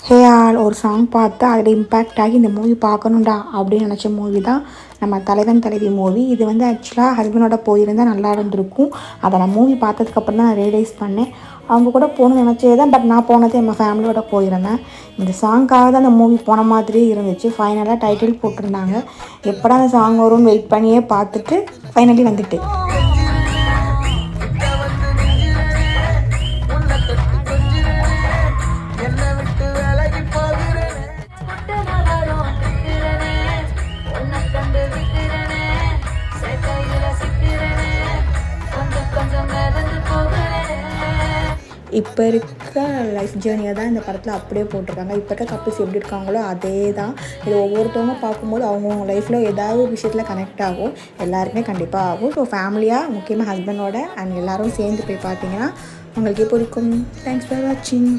Hey all ஒரு song பார்த்து அதில் இம்பேக்ட் ஆகி இந்த மூவி பார்க்கணுண்டா அப்படின்னு நினச்ச மூவி தான் நம்ம தலைவன் தலைவி மூவி. இது வந்து ஆக்சுவலாக ஹஸ்பண்டோட போயிருந்தால் நல்லா இருந்திருக்கும். அதை நான் மூவி பார்த்ததுக்கப்புறம் தான் நான் ரியலைஸ் பண்ணேன். அவங்க கூட போகணும்னு நினச்சே தான், பட் நான் போனது நம்ம ஃபேமிலியோட போயிருந்தேன். இந்த சாங்காக தான் அந்த மூவி போன மாதிரியே இருந்துச்சு. ஃபைனலாக டைட்டில் போட்டிருந்தாங்க. எப்படா அந்த சாங் வரும்னு வெயிட் பண்ணியே பார்த்துட்டு ஃபைனலி வந்துட்டு. இப்போ இருக்க லைஃப் ஜேர்னியை தான் இந்த படத்தில் அப்படியே போட்டிருக்காங்க. இப்போ இருக்க கப்பிள்ஸ் எப்படி இருக்காங்களோ அதே தான். இது ஒவ்வொருத்தவங்க பார்க்கும்போது அவங்கவுங்க லைஃப்பில் ஏதாவது ஒரு விஷயத்தில் கனெக்ட் ஆகும். எல்லாருக்குமே கண்டிப்பாக ஆகும். ஸோ ஃபேமிலியாக முக்கியமாக ஹஸ்பண்டோட அண்ட் எல்லோரும் சேர்ந்து போய் பார்த்தீங்கன்னா உங்களுக்கே பிடிக்கும். தேங்க்ஸ் ஃபார் வாட்சிங்.